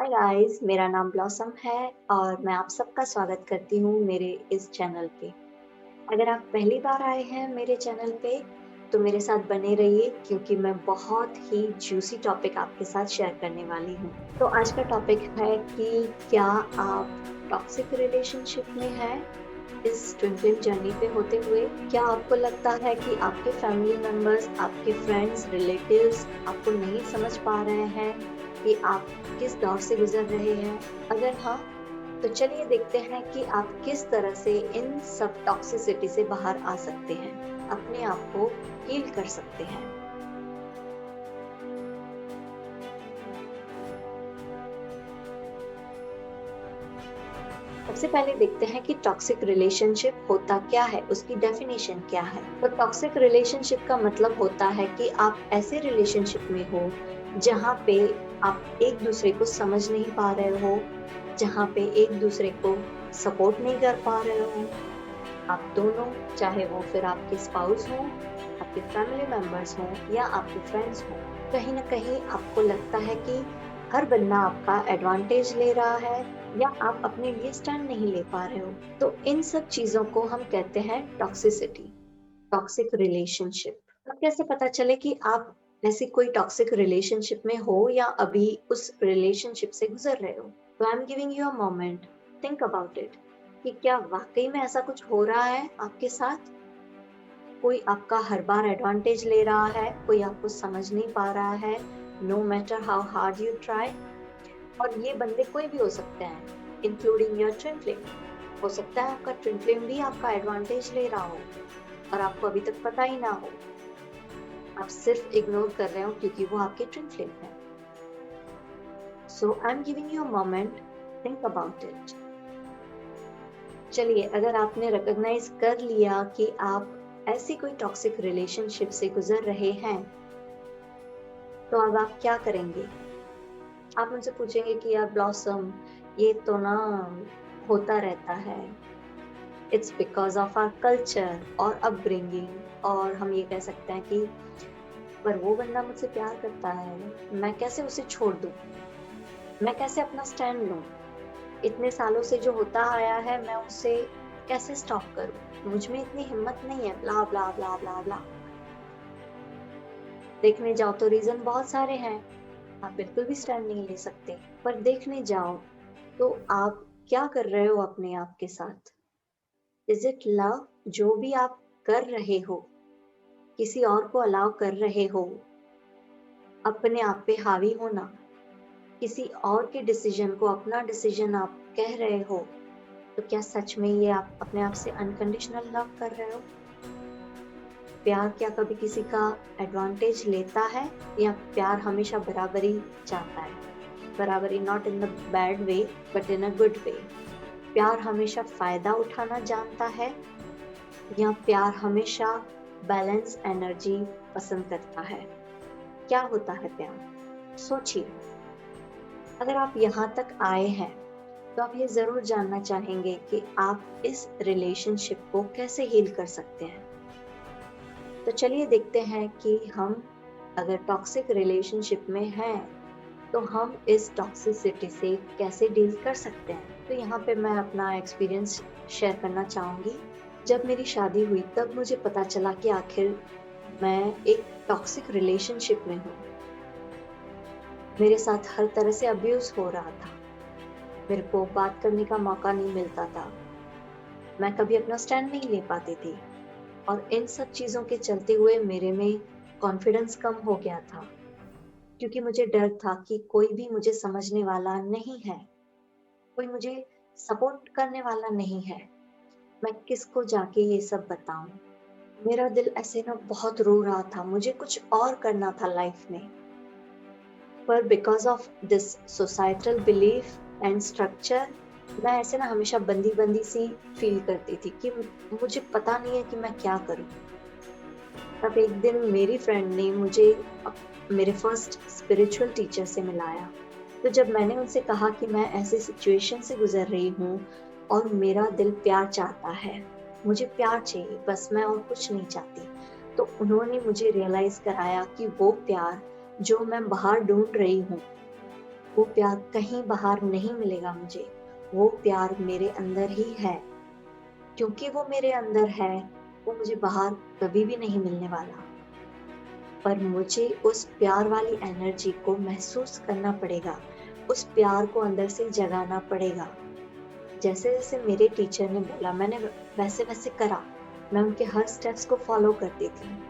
Hi guys, मेरा नाम blossom है और मैं आप सबका स्वागत करती हूँ मेरे इस चैनल पे। अगर आप पहली बार आए हैं मेरे चैनल पे, तो मेरे साथ बने रहिए क्योंकि मैं बहुत ही जूसी टॉपिक आपके साथ शेयर करने वाली हूँ। तो आज का टॉपिक है कि क्या आप टॉक्सिक रिलेशनशिप में हैं? इस ट्विन फ्लेम जर्नी पे होते हुए क्या आपको लगता है कि आपके फैमिली मेंबर्स, आपके फ्रेंड्स, रिलेटिव्स आपको नहीं समझ पा रहे हैं कि आप किस दौर से गुजर रहे हैं? अगर हाँ, तो चलिए देखते हैं कि आप किस तरह से इन सब टॉक्सिसिटी से बाहर आ सकते हैं, अपने आप को हील कर सकते हैं। सबसे पहले देखते हैं कि टॉक्सिक रिलेशनशिप होता क्या है, उसकी डेफिनेशन क्या है। तो टॉक्सिक रिलेशनशिप का मतलब होता है कि आप ऐसे रिलेशनशिप में हो जहाँ पे आप एक दूसरे को समझ नहीं पा रहे हो, जहाँ पे एक दूसरे को सपोर्ट नहीं कर पा रहे हो। आप दोनों, चाहे वो फिर आपके स्पाउस हों, आपके फैमिली मेंबर्स हों या आपके फ्रेंड्स हों, कहीं न कहीं आपको लगता है कि हर बंदा आपका एडवांटेज ले रहा है या आप अपने लिए स्टैंड नहीं ले पा रहे हो। तो इन सब चीज़ों को हम कहते हैं टॉक्सिसिटी, टॉक्सिक रिलेशनशिप। अब कैसे पता चले कि आप ऐसी कोई टॉक्सिक रिलेशनशिप में हो या अभी उस रिलेशनशिप से गुजर रहे हो? तो आई am giving you a moment, think about it कि क्या वाक़ई में ऐसा कुछ हो रहा है आपके साथ? कोई आपका हर बार एडवांटेज ले रहा है, कोई आपको समझ नहीं पा रहा है, no matter how hard you try. और ये बंदे कोई भी हो सकते हैं, इंक्लूडिंग योर ट्विन फ्लेम। हो सकता है आपका ट्विन फ्लेम भी आपका एडवांटेज ले रहा हो और आपको अभी तक पता ही ना हो। आप सिर्फ इग्नोर कर रहे हो क्योंकि वो आपके ट्विन फ्लेम है। So I am giving you a moment, think about it. चलिए, अगर आपने रिकॉग्नाइज कर लिया कि आप ऐसी कोई टॉक्सिक रिलेशनशिप से गुजर रहे हैं, तो अब आप क्या करेंगे? आप मुझसे पूछेंगे कि यार ब्लॉसम, ये तो ना होता रहता है, it's because of our culture और अपब्रिंगिंग, और हम ये कह सकते हैं कि पर वो बंदा मुझसे प्यार करता है, मैं कैसे उसे छोड़ दूं, मैं कैसे अपना स्टैंड लूं, इतने सालों से जो होता आया है मैं उसे कैसे स्टॉप करूं, मुझ में इतनी हिम्मत नहीं है, ब्ला ब्ला ब्ला ब्ला ब्ला। देखने जाओ तो रीजन बहुत सारे हैं, आप बिल्कुल भी स्टैंड नहीं ले सकते। पर देखने जाओ तो आप क्या कर रहे हो अपने आप के साथ? Is it love? जो भी आप कर रहे हो, किसी और को अलाउ कर रहे हो अपने आप पे हावी होना, किसी और के डिसीजन को अपना डिसीजन आप कह रहे हो, तो क्या सच में ये आप अपने आप से अनकंडीशनल लव कर रहे हो? प्यार क्या कभी किसी का एडवांटेज लेता है, या प्यार हमेशा बराबरी चाहता है? बराबरी not in the bad way but in a good way. प्यार हमेशा फायदा उठाना जानता है या प्यार हमेशा बैलेंस एनर्जी पसंद करता है? क्या होता है प्यार? सोचिए। अगर आप यहाँ तक आए हैं तो आप ये जरूर जानना चाहेंगे कि आप इस रिलेशनशिप को कैसे हील कर सकते हैं। तो चलिए देखते हैं कि हम अगर टॉक्सिक रिलेशनशिप में हैं तो हम इस टॉक्सिसिटी से कैसे डील कर सकते हैं। तो यहाँ पे मैं अपना एक्सपीरियंस शेयर करना चाहूँगी। जब मेरी शादी हुई तब मुझे पता चला कि आखिर मैं एक टॉक्सिक रिलेशनशिप में हूँ। मेरे साथ हर तरह से अब्यूज़ हो रहा था। मेरे को बात करने का मौका नहीं मिलता था। मैं कभी अपना स्टैंड नहीं ले पाती थी और इन सब चीज़ों के चलते हुए मेरे में कॉन्फिडेंस कम हो गया था, क्योंकि मुझे डर था कि कोई भी मुझे समझने वाला नहीं है, कोई मुझे सपोर्ट करने वाला नहीं है। मैं किसको जाके ये सब बताऊँ? मेरा दिल ऐसे ना बहुत रो रहा था, मुझे कुछ और करना था लाइफ में। पर because of this societal belief and structure, मैं ऐसे ना हमेशा बंदी-बंदी सी फ़ील करती थी कि मुझे पता नहीं है कि मैं क्या करूँ? तब एक दिन मेरी फ्रेंड ने मुझे मेरे फर्स्ट स्पिरिचुअल टीचर से मिलाया। तो जब मैंने उनसे कहा कि मैं ऐसी सिचुएशन से गुजर रही हूँ और मेरा दिल प्यार चाहता है, मुझे प्यार चाहिए, बस मैं और कुछ नहीं चाहती। तो उन्होंने मुझे रियलाइज़ कराया कि वो प्यार जो मैं बाहर ढूँढ रही हूँ, वो प्यार कहीं बाहर नहीं मिलेगा मुझे, वो प्यार मेरे अंदर ही है। क्योंकि वो मेरे अंदर है, वो मुझे बाहर कभी भी नहीं मिलने वाला। पर मुझे उस प्यार वाली एनर्जी को महसूस करना पड़ेगा, उस प्यार को अंदर से जगाना पड़ेगा। जैसे-जैसे मेरे टीचर ने बोला मैंने वैसे-वैसे करा। मैं उनके हर स्टेप्स को फॉलो करती थी।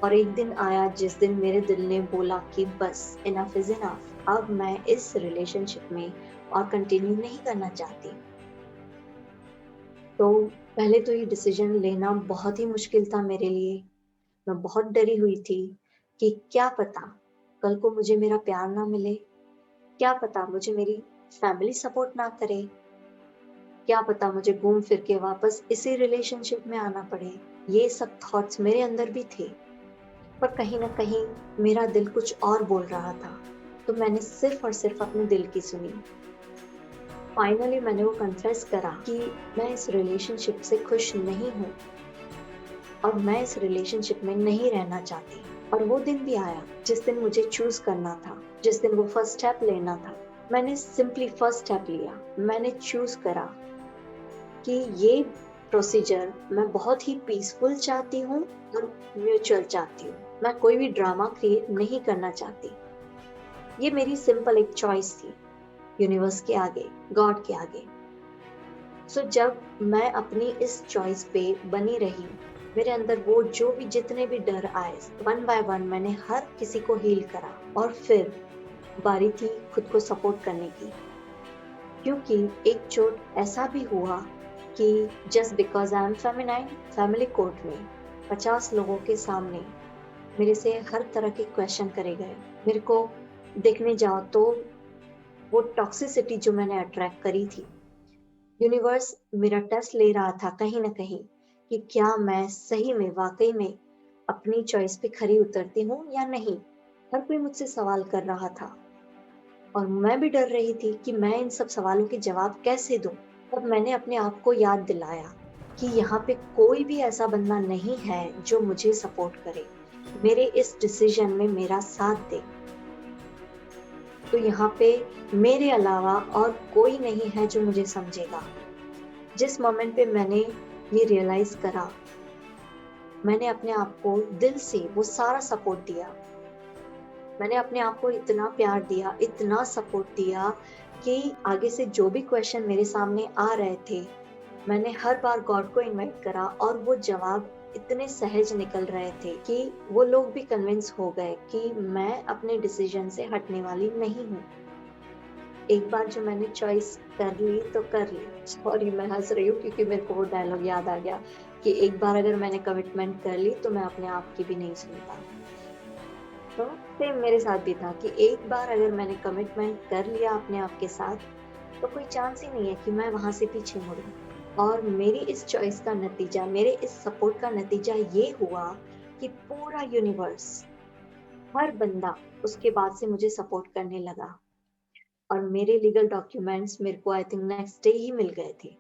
और एक दिन आया जिस दिन मेरे दिल ने बोला कि बस इनफ इज़ इनफ, अब मैं इस रिलेशनशिप में और कंटिन्यू नहीं करना चाहती। तो पहले तो ये डिसीजन लेना बहुत ही मुश्किल था मेरे लिए। मैं बहुत डरी हुई थी कि क्या पता कल को मुझे मेरा प्यार ना मिले, क्या पता मुझे मेरी फैमिली सपोर्ट ना करे, क्या पता मुझे घूम फिर के वापस इसी रिलेशनशिप में आना पड़े। ये सब थॉट्स मेरे अंदर भी थे, पर कहीं न कहीं मेरा दिल कुछ और बोल रहा था। तो मैंने सिर्फ़ और सिर्फ़ अपने दिल की सुनी। फाइनली मैंने वो कन्फेस करा कि मैं इस रिलेशनशिप से खुश नहीं हूँ और मैं इस रिलेशनशिप में नहीं रहना चाहती। और वो दिन भी आया जिस दिन मुझे चूज़ करना था, जिस दिन वो फर्स्ट स्टेप लेना था। मैंने सिंपली फर्स्ट स्टेप लिया। मैंने चूज़ करा कि ये प्रोसीजर मैं बहुत ही पीसफुल चाहती हूँ और म्यूचुअल चाहती हूँ। मैं कोई भी ड्रामा क्रिएट नहीं करना चाहती। ये मेरी सिंपल एक चॉइस थी, यूनिवर्स के आगे, गॉड के आगे। सो जब मैं अपनी इस चॉइस पे बनी रही, मेरे अंदर वो जो भी जितने भी डर आए, वन बाय वन मैंने हर किसी को हील करा और फिर बारी थी खुद को सपोर्ट करने की। क्योंकि एक चोट ऐसा भी हुआ कि just because I am feminine, family court में 50 लोगों के सामने मेरे से हर तरह के क्वेश्चन करे गए। मेरे को देखने जाओ तो वो टॉक्सिसिटी जो मैंने अट्रैक्ट करी थी, यूनिवर्स मेरा टेस्ट ले रहा था कहीं न कहीं कि क्या मैं सही में वाक़ई में अपनी चॉइस पे खरी उतरती हूँ या नहीं? हर कोई मुझसे सवाल कर रहा था और मैं भी डर रही थी कि मैं इन सब सवालों के जवाब कैसे दूँ? तब मैंने अपने आप को याद दिलाया कि यहाँ पे कोई भी ऐसा बंदा नहीं है जो मुझे सपोर्ट करे, मेरे इस डिसीज़न में मेरा साथ दे। तो यहाँ पे मेरे अलावा और कोई नहीं है जो मुझे समझेगा। जिस मोमेंट पे मैंने ये रियलाइज़ करा, मैंने अपने आप को दिल से वो सारा सपोर्ट दिया। मैंने अपने आप को इतना प्यार दिया, इतना सपोर्ट दिया कि आगे से जो भी क्वेश्चन मेरे सामने आ रहे थे, मैंने हर बार गॉड को इनवाइट करा और वो जवाब इतने सहज निकल रहे थे कि वो लोग भी कन्विंस हो गए कि मैं अपने डिसीजन से हटने वाली नहीं हूँ। एक बार जो मैंने चॉइस कर ली तो कर ली। सॉरी मैं हँस रही हूँ क्योंकि मेरे को वो डायलॉग याद आ गया कि एक बार अगर मैंने कमिटमेंट कर ली तो मैं अपने आप की भी नहीं सुनता। तो सेम मेरे साथ भी था कि एक बार अगर मैंने कमिटमेंट कर लिया अपने आप के साथ, तो कोई चांस ही नहीं है कि मैं वहाँ से पीछे मुड़ूँ। और मेरी इस चॉइस का नतीजा, मेरे इस सपोर्ट का नतीजा ये हुआ कि पूरा यूनिवर्स, हर बंदा उसके बाद से मुझे सपोर्ट करने लगा और मेरे लीगल डॉक्यूमेंट्स मेरे को आई थिंक नेक्स्ट डे ही मिल गए थे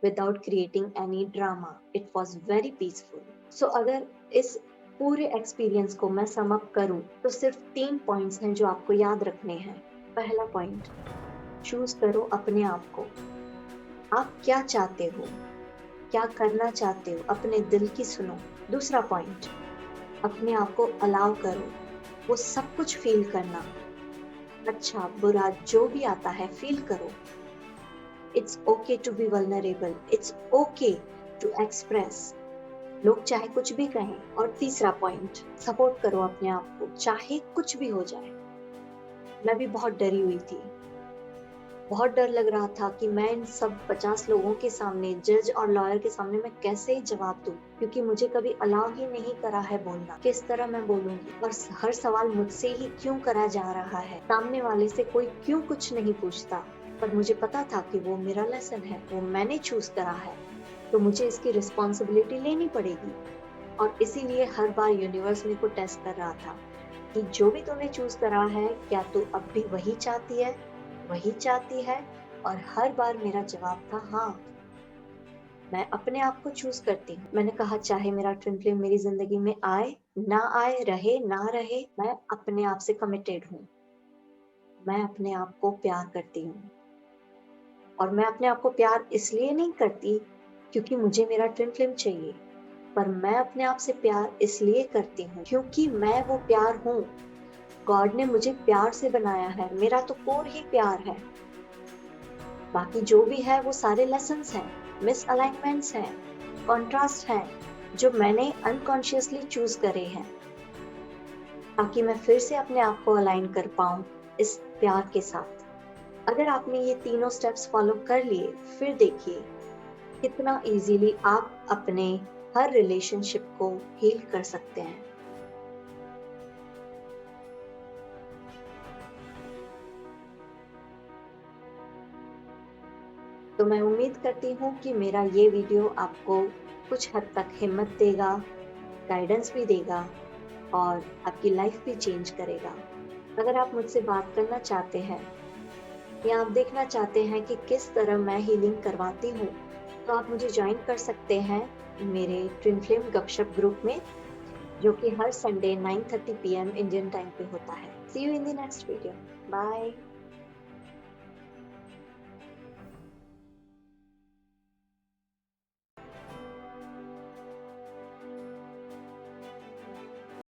without creating any drama. It was very peaceful. So अगर इस पूरे एक्सपीरियंस को मैं सम अप करूं तो सिर्फ 3 पॉइंट्स हैं जो आपको याद रखने हैं। पहला पॉइंट, चूज करो अपने आप को। आप क्या चाहते हो, क्या करना चाहते हो, अपने दिल की सुनो। दूसरा पॉइंट, अपने आप को अलाउ करो, वो सब कुछ फील करना, अच्छा बुरा जो भी आता है फील करो। It's okay to be vulnerable, it's okay to express. लोग चाहे कुछ भी कहें। और तीसरा पॉइंट, सपोर्ट करो अपने आप को चाहे कुछ भी हो जाए। मैं भी बहुत डरी हुई थी, बहुत डर लग रहा था कि मैं इन सब 50 लोगों के सामने, जज और लॉयर के सामने मैं कैसे जवाब दूं, क्योंकि मुझे कभी अलाउ ही नहीं करा है बोलना। किस तरह मैं बोलूंगी और हर सवाल मुझसे ही क्यों करा जा रहा है, सामने वाले से कोई क्यों कुछ नहीं पूछता। पर मुझे पता था कि वो मेरा लेसन है, वो मैंने चूज करा है, तो मुझे इसकी रिस्पॉन्सिबिलिटी लेनी पड़ेगी। और इसीलिए हर बार यूनिवर्स मेरे को टेस्ट कर रहा था कि जो भी तूने चूज करा है, क्या तू अब भी वही चाहती है, वही चाहती है। और हर बार मेरा जवाब था हाँ, मैं अपने आप को चूज करती हूँ। मैंने कहा चाहे मेरा ट्विन फ्लेम मेरी जिंदगी में आए ना आए, रहे ना रहे, मैं अपने आप से कमिटेड हूँ। मैं अपने आप को प्यार करती हूँ। और मैं अपने आप को प्यार इसलिए नहीं करती क्योंकि मुझे मेरा ट्विन फ्लेम चाहिए, पर मैं अपने आप से प्यार इसलिए करती हूँ क्योंकि मैं वो प्यार हूँ। गॉड ने मुझे प्यार से बनाया है, मेरा तो कोर ही प्यार है। बाकी जो भी है वो सारे लेसन्स हैं, मिसअलाइनमेंट्स हैं, कॉन्ट्रास्ट हैं, जो मैंने अनकॉन्शियसली चूज करे हैं ताकि मैं फिर से अपने आप को अलाइन कर पाऊं इस प्यार के साथ। अगर आपने ये तीनों स्टेप्स फॉलो कर लिए, फिर देखिए कितना इजीली आप अपने हर रिलेशनशिप को हील कर सकते हैं। तो मैं उम्मीद करती हूँ कि मेरा ये वीडियो आपको कुछ हद तक हिम्मत देगा, गाइडेंस भी देगा और आपकी लाइफ भी चेंज करेगा। अगर आप मुझसे बात करना चाहते हैं या आप देखना चाहते हैं कि किस तरह मैं हीलिंग करवाती हूँ, तो आप मुझे ज्वाइन कर सकते हैं मेरे ट्विन फ्लेम गपशप ग्रुप में, जो कि हर संडे 9:30 PM इंडियन टाइम पे होता है। See you in the next video. Bye.